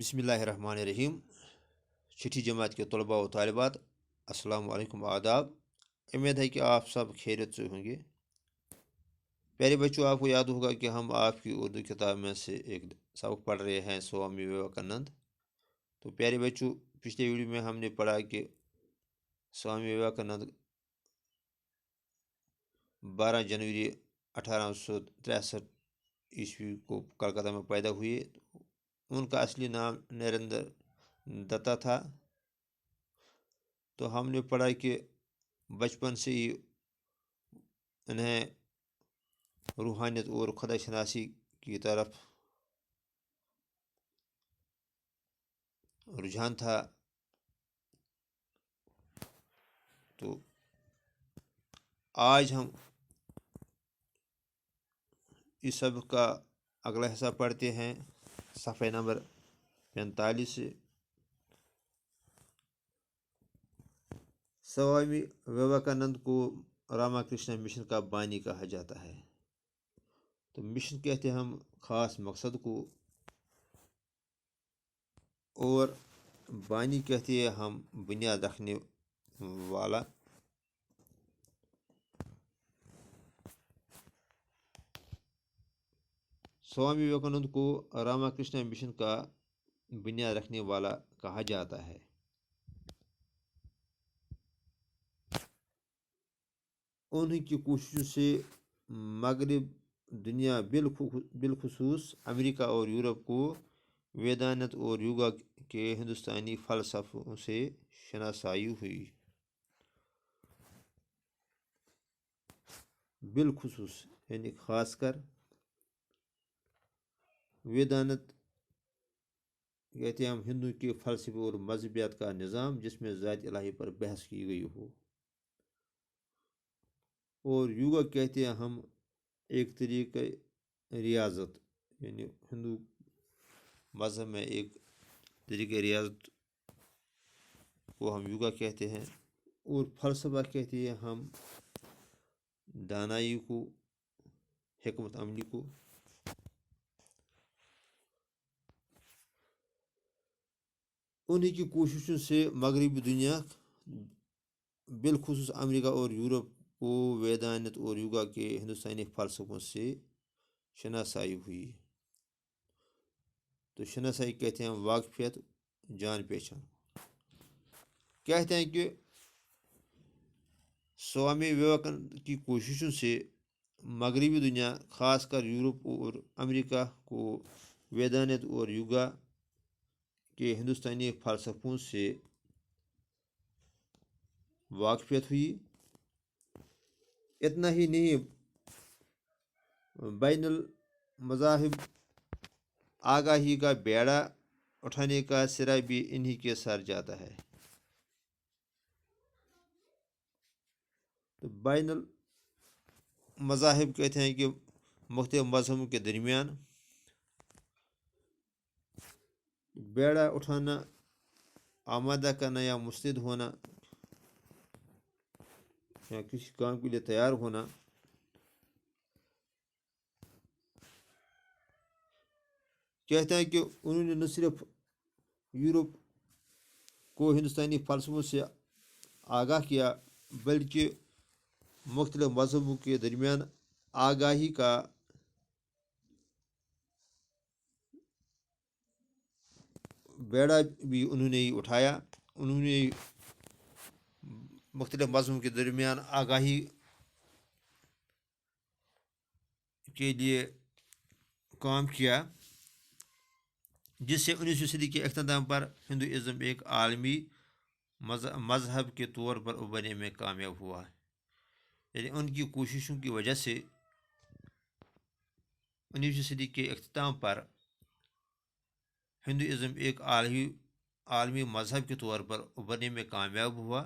بسم اللہ الرحمن الرحیم۔ چھٹی جماعت کے طلباء و طالبات، السلام علیکم، آداب۔ امید ہے کہ آپ سب خیریت سے ہوں گے۔ پیارے بچوں، آپ کو یاد ہوگا کہ ہم آپ کی اردو کتاب میں سے ایک سبق پڑھ رہے ہیں، سوامی وویکانند۔ تو پیارے بچوں، پچھلے ویڈیو میں ہم نے پڑھا کہ سوامی وویکانند 12 جنوری 1863 عیسوی کو کلکتہ میں پیدا ہوئے۔ ان کا اصلی نام نریندر دتا تھا۔ تو ہم نے پڑھا کہ بچپن سے ہی انہیں روحانیت اور خدا شناسی کی طرف رجحان تھا۔ تو آج ہم اس سبق کا اگلا حصہ پڑھتے ہیں، صفحہ نمبر 45 سے۔ سوامی وویکانند کو راما کرشنا مشن کا بانی کہا جاتا ہے۔ تو مشن کہتے ہیں ہم خاص مقصد کو، اور بانی کہتے ہیں ہم بنیاد رکھنے والا۔ سوامی وویکانند کو راما کرشنا مشن کا بنیاد رکھنے والا کہا جاتا ہے۔ انہیں کی کوششوں سے مغرب دنیا بالخصوص امریکہ اور یورپ کو ویدانت اور یوگا کے ہندوستانی فلسفوں سے شناسائی ہوئی۔ بالخصوص یعنی خاص کر، ویدانت کہتے ہیں ہم ہندو کے فلسفے اور مذہبیات کا نظام جس میں ذات الہی پر بحث کی گئی ہو، اور یوگا کہتے ہیں ہم ایک طریقہ ریاضت، یعنی ہندو مذہب میں ایک طریقہ ریاضت کو ہم یوگا کہتے ہیں، اور فلسفہ کہتے ہیں ہم دانائی کو، حکمت عملی کو۔ انہی کی کوششوں سے مغربی دنیا بالخصوص امریکہ اور یورپ کو ویدانت اور یوگا کے ہندوستانی فلسفوں سے شناسائی ہوئی۔ تو شناسائی کہتے ہیں واقفیت، جان پہچان۔ کہتے ہیں کہ سوامی وویکانند کی کوششوں سے مغربی دنیا خاص کر یورپ اور امریکہ کو ویدانت اور یوگا کے ہندوستانی فلسفوں سے واقفیت ہوئی۔ اتنا ہی نہیں، بین المذاہب آگاہی کا بیڑا اٹھانے کا سرا بھی انہی کے سر جاتا ہے۔ تو بین المذاہب کہتے ہیں کہ مختلف مذہبوں کے درمیان بیڑا اٹھانا، آمادہ کرنا یا مستعد ہونا، یا کسی کام کے لیے تیار ہونا، کہتے ہیں کہ انہوں نے نہ صرف یورپ کو ہندوستانی فلسفوں سے آگاہ کیا بلکہ مختلف مذہبوں کے درمیان آگاہی کا بیڑا بھی انہوں نے ہی اٹھایا۔ انہوں نے مختلف مذہبوں کے درمیان آگاہی کے لیے کام کیا، جس سے 19ویں صدی کے اختتام پر ہندوازم ایک عالمی مذہب کے طور پر ابھرنے میں کامیاب ہوا۔ یعنی ان کی کوششوں کی وجہ سے 19ویں صدی کے اختتام پر ہندوازم ایک عالمی مذہب کے طور پر ابھرنے میں کامیاب ہوا۔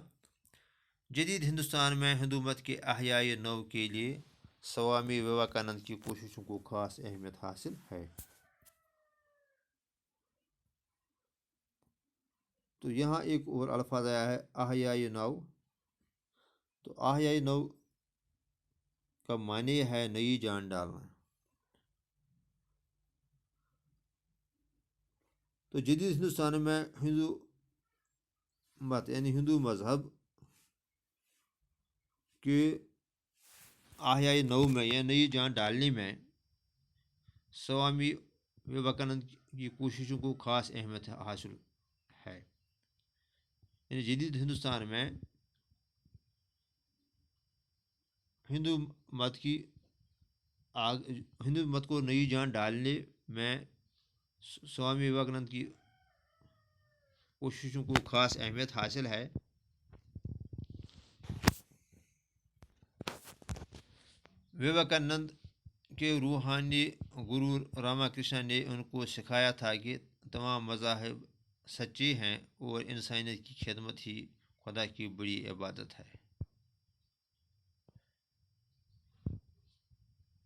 جدید ہندوستان میں ہندو مت کے احیاء نو کے لیے سوامی وویکانند کی کوششوں کو خاص اہمیت حاصل ہے۔ تو یہاں ایک اور الفاظ آیا ہے، احیاء نو۔ تو احیاء نو کا معنی ہے نئی جان ڈالنا۔ تو جدید ہندوستان میں ہندو مت یعنی ہندو مذہب کے آحیائی نو میں یا نئی جان ڈالنے میں سوامی وویکانند کی کوششوں کو خاص اہمیت حاصل ہے. یعنی جدید ہندوستان میں ہندو مت کو نئی جان ڈالنے میں سوامی وویکانند کی کوششوں کو خاص اہمیت حاصل ہے. وویکانند کے روحانی گرو راما کرشنا نے ان کو سکھایا تھا کہ تمام مذاہب سچے ہیں اور انسانیت کی خدمت ہی خدا کی بڑی عبادت ہے.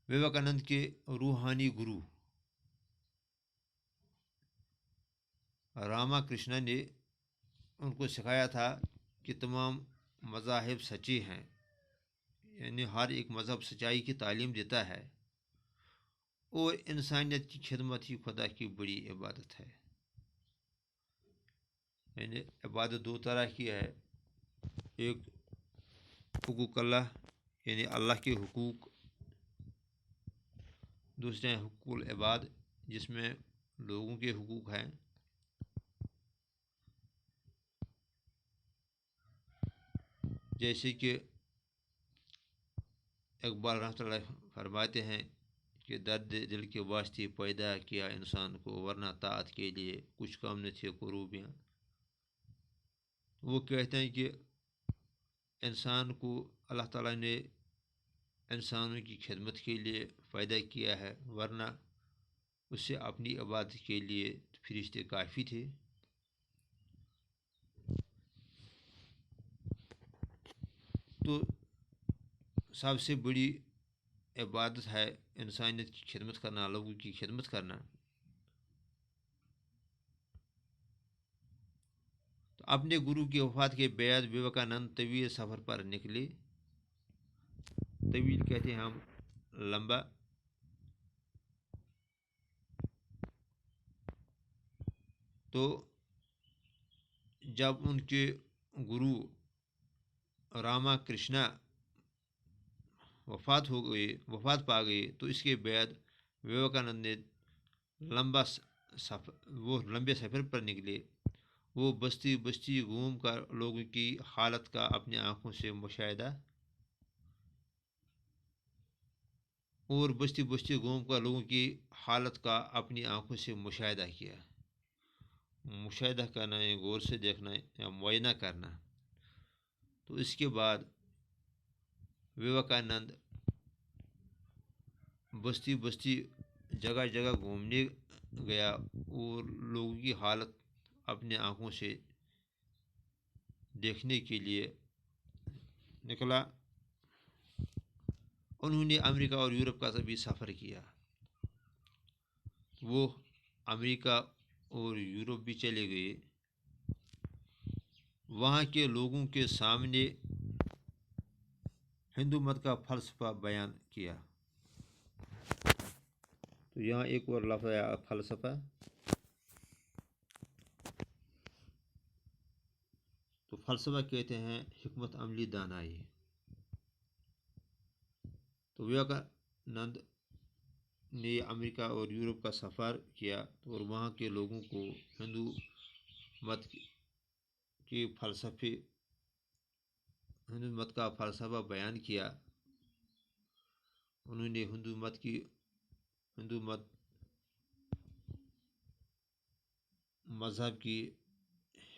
وویکانند کے روحانی گرو راما کرشنا نے ان کو سکھایا تھا کہ تمام مذاہب سچے ہیں، یعنی ہر ایک مذہب سچائی کی تعلیم دیتا ہے اور انسانیت کی خدمت ہی خدا کی بڑی عبادت ہے. یعنی عبادت دو طرح کی ہے، ایک حقوق اللہ یعنی اللہ کے حقوق، دوسرے حقوق العباد جس میں لوگوں کے حقوق ہیں. جیسے کہ اقبال رحمۃ اللہ فرماتے ہیں کہ درد دل کے واسطے پیدا کیا انسان کو، ورنہ طاعت کے لیے کچھ کم نہ تھے قروبیاں. وہ کہتے ہیں کہ انسان کو اللہ تعالیٰ نے انسانوں کی خدمت کے لیے پیدا کیا ہے، ورنہ اسے اپنی عبادت کے لیے فرشتے کافی تھے. تو سب سے بڑی عبادت ہے انسانیت کی خدمت کرنا، لوگوں کی خدمت کرنا. تو اپنے گرو کی وفات کے بعد وویکانند طویل سفر پر نکلے. طویل کہتے ہیں ہم لمبا. تو جب ان کے گرو راما کرشنا وفات پا گئے تو اس کے بعد وویکانند نے لمبے سفر پر نکلے. وہ بستی بستی گھوم کر لوگوں کی حالت کا اپنی آنکھوں سے مشاہدہ کیا. مشاہدہ کرنا ہے غور سے دیکھنا یا معائنہ کرنا. تو اس کے بعد وویکانند بستی بستی جگہ جگہ گھومنے گیا اور لوگوں کی حالت اپنے آنکھوں سے دیکھنے کے لیے نکلا. انہوں نے امریکہ اور یورپ کا بھی سفر کیا. وہ امریکہ اور یورپ بھی چلے گئے. وہاں کے لوگوں کے سامنے ہندو مت کا فلسفہ بیان کیا. تو یہاں ایک اور لفظ ہے فلسفہ. تو فلسفہ کہتے ہیں حکمت عملی دانائی. تو وویکانند نے امریکہ اور یورپ کا سفر کیا اور وہاں کے لوگوں کو ہندو مت کا فلسفہ بیان کیا. انہوں نے ہندو مت مذہب کی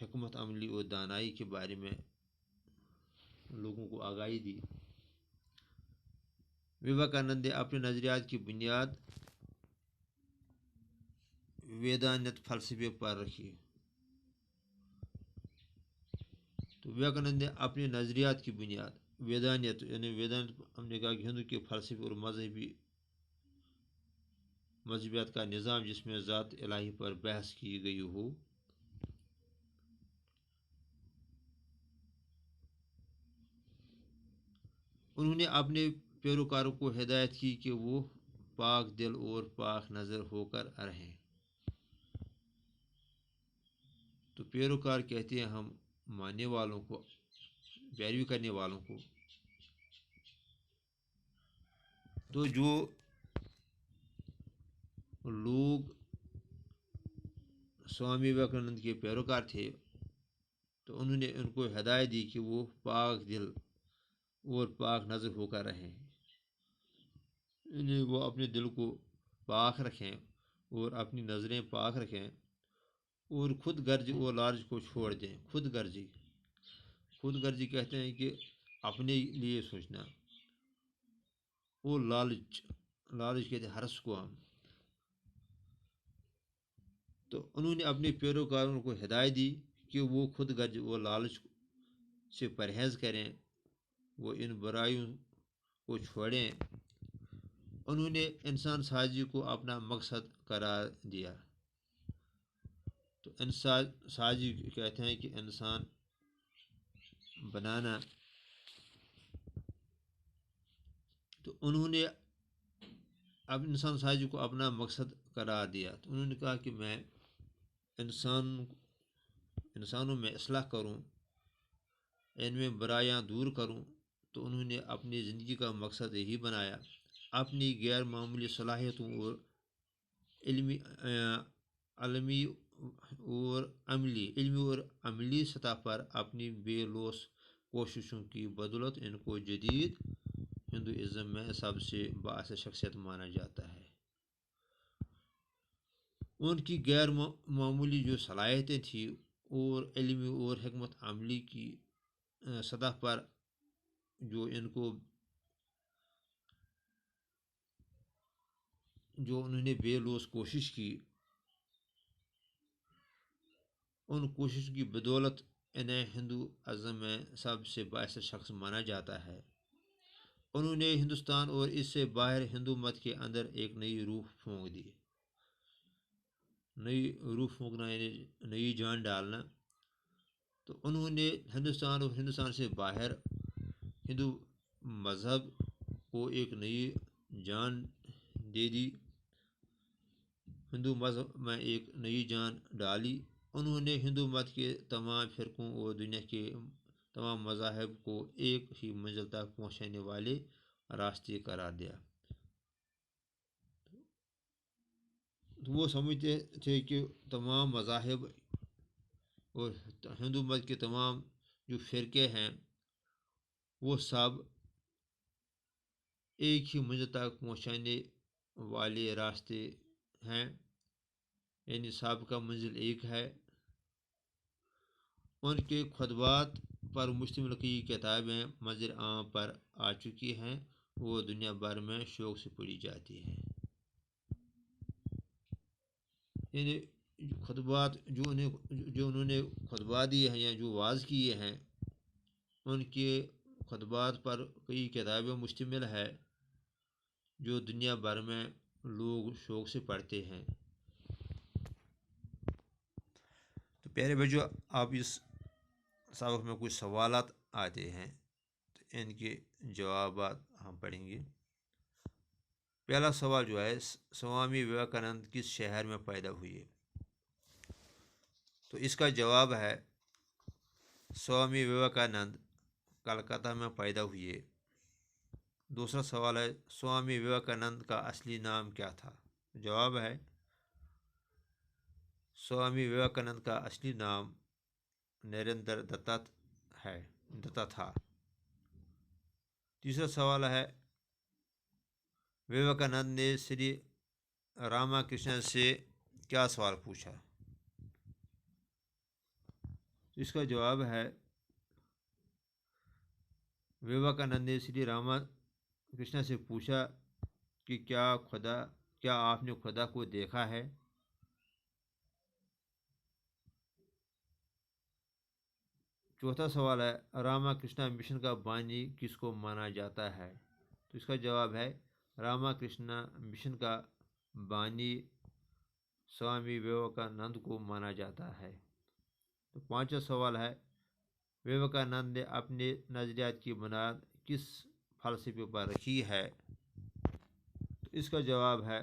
حکمت عملی اور دانائی کے بارے میں لوگوں کو آگاہی دی. وویکانند نے اپنے نظریات کی بنیاد ویدانت فلسفے پر رکھی. تو وویکانند نے اپنے نظریات کی بنیاد ویدانت ہم نے کہا کہ ہندو کے فلسفے اور مذہبیات کا نظام جس میں ذات الہی پر بحث کی گئی ہو. انہوں نے اپنے پیروکاروں کو ہدایت کی کہ وہ پاک دل اور پاک نظر ہو کر رہیں. تو پیروکار کہتے ہیں ہم ماننے والوں کو، پیروی کرنے والوں کو۔ تو جو لوگ سوامی وویکانند کے پیروکار تھے تو انہوں نے ان کو ہدایت دی کہ وہ پاک دل اور پاک نظر ہو کر رہیں، انہیں وہ اپنے دل کو پاک رکھیں اور اپنی نظریں پاک رکھیں اور خود غرضی اور لالچ کو چھوڑ دیں۔ خود غرضی کہتے ہیں کہ اپنے لیے سوچنا، اور لالچ کہتے ہیں حرص کو ہم۔ تو انہوں نے اپنے پیروکاروں کو ہدایت دی کہ وہ خود غرض و لالچ سے پرہیز کریں، وہ ان برائیوں کو چھوڑیں۔ انہوں نے انسان سازی کو اپنا مقصد قرار دیا۔ تو انسان سازی کہتے ہیں کہ انسان بنانا۔ تو انہوں نے اب انسان سازی کو اپنا مقصد قرار دیا۔ تو انہوں نے کہا کہ میں انسانوں میں اصلاح کروں، ان میں برائیاں دور کروں۔ تو انہوں نے اپنی زندگی کا مقصد یہی بنایا، اپنی غیر معمولی صلاحیتوں اور علمی اور عملی سطح پر اپنی بے لوث کوششوں کی بدولت ان کو جدید ہندوازم میں سب سے باعث شخصیت مانا جاتا ہے۔ ان کی غیر معمولی جو صلاحیتیں تھیں اور علمی اور حکمت عملی کی سطح پر جو انہوں نے بے لوث کوشش کی، ان کوشش کی بدولت انہیں ہندو ازم میں سب سے باعث شخص مانا جاتا ہے۔ انہوں نے ہندوستان اور اس سے باہر ہندو مت کے اندر ایک نئی روح پھونک دی۔ نئی روح پھونکنا یعنی نئی جان ڈالنا۔ تو انہوں نے ہندوستان اور ہندوستان سے باہر ہندو مذہب کو ایک نئی جان دے دی، ہندو مذہب میں ایک نئی جان ڈالی۔ انہوں نے ہندو مت کے تمام فرقوں اور دنیا کے تمام مذاہب کو ایک ہی منزل تک پہنچانے والے راستے قرار دیا۔ وہ سمجھتے تھے کہ تمام مذاہب اور ہندو مت کے تمام جو فرقے ہیں وہ سب ایک ہی منزل تک پہنچانے والے راستے ہیں، یعنی سب کا منزل ایک ہے۔ ان کے خطبات پر مشتمل کئی کتابیں منظر عام پر آ چکی ہیں، وہ دنیا بھر میں شوق سے پڑھی جاتی ہیں۔ یعنی خطبات جو انہوں نے خطبات دیے ہیں یا جو واعظ کیے ہیں، ان کے خطبات پر کئی کتابیں مشتمل ہے جو دنیا بھر میں لوگ شوق سے پڑھتے ہیں۔ تو پیارے بھائیو، آپ اس سبق میں کچھ سوالات آتے ہیں تو ان کے جوابات ہم پڑھیں گے۔ پہلا سوال جو ہے، سوامی وویکانند کس شہر میں پیدا ہوئے؟ تو اس کا جواب ہے سوامی وویکانند کلکتہ میں پیدا ہوئے۔ دوسرا سوال ہے، سوامی وویکانند کا اصلی نام کیا تھا؟ جواب ہے سوامی وویکانند کا اصلی نام نریندر دتا تھا۔ تیسرا سوال ہے، وویکانند نے سری راما کرشن سے کیا سوال پوچھا؟ اس کا جواب ہے وویکانند نے سری راما کرشن سے پوچھا کہ کیا آپ نے خدا کو دیکھا ہے؟ چوتھا سوال ہے، راما کرشنا مشن کا بانی کس کو مانا جاتا ہے؟ تو اس کا جواب ہے راما کرشنا مشن کا بانی سوامی وویکانند کو مانا جاتا ہے۔ تو پانچواں سوال ہے، وویکانند نے اپنے نظریات کی بنیاد کس فلسفے پر رکھی ہے؟ تو اس کا جواب ہے